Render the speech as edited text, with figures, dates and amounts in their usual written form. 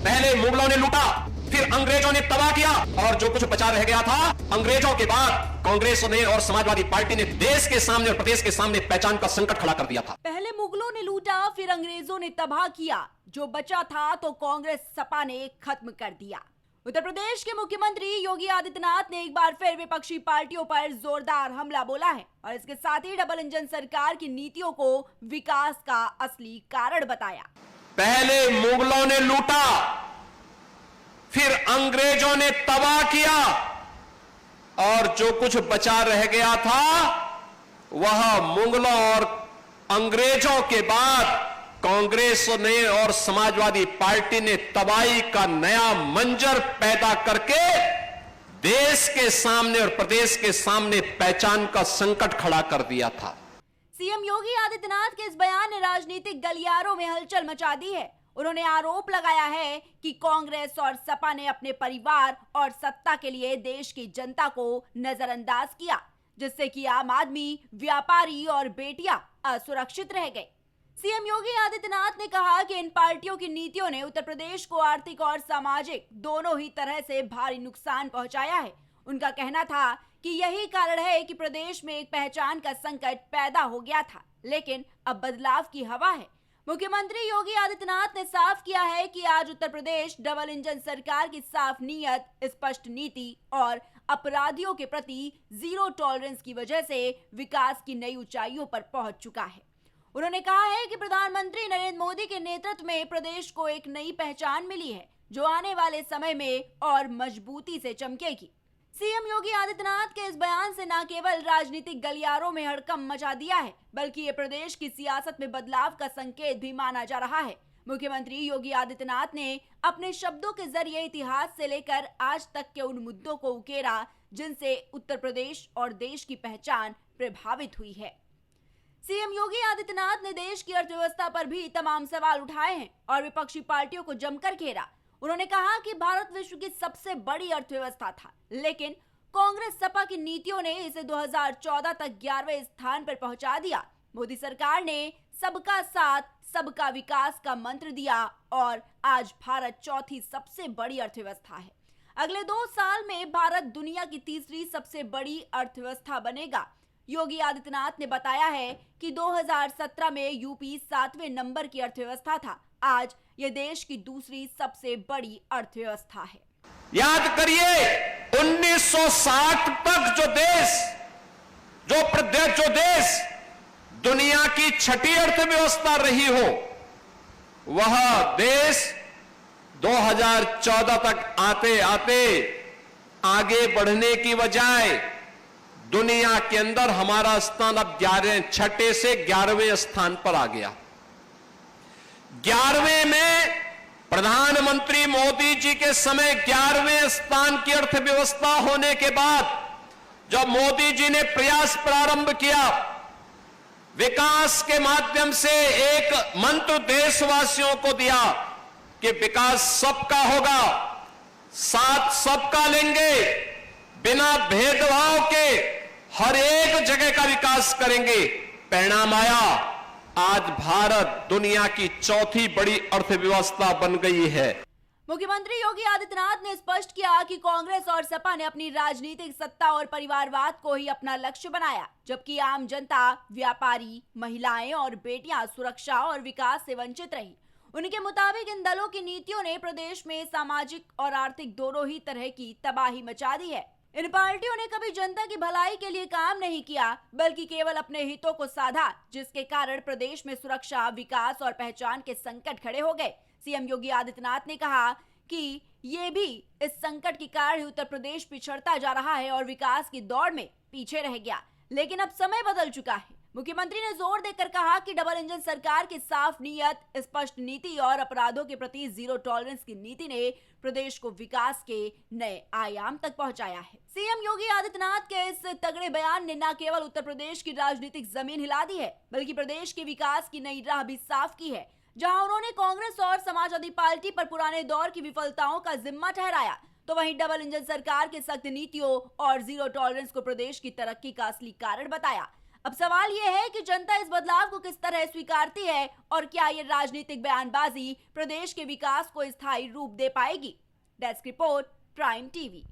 पहले मुगलों ने लूटा, फिर अंग्रेजों ने तबाह किया, और जो कुछ बचा रह गया था अंग्रेजों के बाद कांग्रेस ने और समाजवादी पार्टी ने देश के सामने और प्रदेश के सामने पहचान का संकट खड़ा कर दिया था। पहले मुगलों ने लूटा, फिर अंग्रेजों ने तबाह किया, जो बचा था तो कांग्रेस सपा ने खत्म कर दिया। उत्तर प्रदेश के मुख्यमंत्री योगी आदित्यनाथ ने एक बार फिर विपक्षी पार्टियों पर जोरदार हमला बोला है और इसके साथ ही डबल इंजन सरकार की नीतियों को विकास का असली कारण बताया। पहले मुगलों ने लूटा, फिर अंग्रेजों ने तबाह किया, और जो कुछ बचा रह गया था वह मुगलों और अंग्रेजों के बाद कांग्रेस ने और समाजवादी पार्टी ने तबाही का नया मंजर पैदा करके देश के सामने और प्रदेश के सामने पहचान का संकट खड़ा कर दिया था। सीएम योगी आदित्यनाथ के इस बयान ने राजनीतिक गलियारों में हलचल मचा दी है। उन्होंने आरोप लगाया है कि कांग्रेस और सपा ने अपने परिवार और सत्ता के लिए देश की जनता को नजरअंदाज किया, जिससे कि आम आदमी, व्यापारी और बेटियां असुरक्षित रह गए। सीएम योगी आदित्यनाथ ने कहा कि इन पार्टियों की नीतियों ने उत्तर प्रदेश को आर्थिक और सामाजिक दोनों ही तरह से भारी नुकसान पहुंचाया है। उनका कहना था कि यही कारण है कि प्रदेश में एक पहचान का संकट पैदा हो गया था, लेकिन अब बदलाव की हवा है। मुख्यमंत्री योगी आदित्यनाथ ने साफ किया है कि आज उत्तर प्रदेश डबल इंजन सरकार की साफ नीयत, स्पष्ट नीति और अपराधियों के प्रति जीरो टॉलरेंस की वजह से विकास की नई ऊंचाइयों पर पहुंच चुका है। उन्होंने कहा है कि प्रधानमंत्री नरेंद्र मोदी के नेतृत्व में प्रदेश को एक नई पहचान मिली है, जो आने वाले समय में और मजबूती से चमकेगी। सीएम योगी आदित्यनाथ के इस बयान से न केवल राजनीतिक गलियारों में हड़कंप मचा दिया है, बल्कि ये प्रदेश की सियासत में बदलाव का संकेत भी माना जा रहा है। मुख्यमंत्री योगी आदित्यनाथ ने अपने शब्दों के जरिए इतिहास से लेकर आज तक के उन मुद्दों को उकेरा जिनसे उत्तर प्रदेश और देश की पहचान प्रभावित हुई है। सीएम योगी आदित्यनाथ ने देश की अर्थव्यवस्था पर भी तमाम सवाल उठाए हैं और विपक्षी पार्टियों को जमकर घेरा। उन्होंने कहा कि भारत विश्व की सबसे बड़ी अर्थव्यवस्था था, लेकिन कांग्रेस सपा की नीतियों ने इसे 2014 तक 11वें स्थान पर पहुंचा दिया। मोदी सरकार ने सबका साथ, सबका विकास का मंत्र दिया और आज भारत चौथी सबसे बड़ी अर्थव्यवस्था है। अगले 2 साल में भारत दुनिया की तीसरी सबसे बड़ी अर्थव्यवस्था बनेगा। योगी आदित्यनाथ ने बताया है कि 2017 में यूपी 7वें नंबर की अर्थव्यवस्था था, आज ये देश की दूसरी सबसे बड़ी अर्थव्यवस्था है। याद करिए 1960 तक जो देश दुनिया की छठी अर्थव्यवस्था रही हो, वह देश 2014 तक आते आते आगे बढ़ने की बजाय दुनिया के अंदर हमारा स्थान अब 6 से 11वें स्थान पर आ गया। 11वें में प्रधानमंत्री मोदी जी के समय 11वें स्थान की अर्थव्यवस्था होने के बाद जब मोदी जी ने प्रयास प्रारंभ किया, विकास के माध्यम से एक मंत्र देशवासियों को दिया कि विकास सबका होगा, साथ सबका लेंगे, बिना भेदभाव के हर एक जगह का विकास करेंगे। परिणाम आया, आज भारत दुनिया की चौथी बड़ी अर्थव्यवस्था बन गई है। मुख्यमंत्री योगी आदित्यनाथ ने स्पष्ट किया कि कांग्रेस और सपा ने अपनी राजनीतिक सत्ता और परिवारवाद को ही अपना लक्ष्य बनाया, जबकि आम जनता, व्यापारी, महिलाएं और बेटियां सुरक्षा और विकास से वंचित रही। उनके मुताबिक इन दलों की नीतियों ने प्रदेश में सामाजिक और आर्थिक दोनों ही तरह की तबाही मचा दी है। इन पार्टियों ने कभी जनता की भलाई के लिए काम नहीं किया, बल्कि केवल अपने हितों को साधा, जिसके कारण प्रदेश में सुरक्षा, विकास और पहचान के संकट खड़े हो गए। सीएम योगी आदित्यनाथ ने कहा कि ये भी इस संकट के कारण ही उत्तर प्रदेश पिछड़ता जा रहा है और विकास की दौड़ में पीछे रह गया, लेकिन अब समय बदल चुका है। मुख्यमंत्री ने जोर देकर कहा कि डबल इंजन सरकार की साफ नीयत, स्पष्ट नीति और अपराधों के प्रति जीरो टॉलरेंस की नीति ने प्रदेश को विकास के नए आयाम तक पहुंचाया है। सीएम योगी आदित्यनाथ के इस तगड़े बयान ने न केवल उत्तर प्रदेश की राजनीतिक जमीन हिला दी है, बल्कि प्रदेश के विकास की नई राह भी साफ की है। जहां उन्होंने कांग्रेस और समाजवादी पार्टी पर पुराने दौर की विफलताओं का जिम्मा ठहराया, तो वहीं डबल इंजन सरकार के सख्त नीतियों और जीरो टॉलरेंस को प्रदेश की तरक्की का असली कारण बताया। अब सवाल यह है कि जनता इस बदलाव को किस तरह स्वीकारती है और क्या ये राजनीतिक बयानबाजी प्रदेश के विकास को स्थायी रूप दे पाएगी। Desk report, prime TV.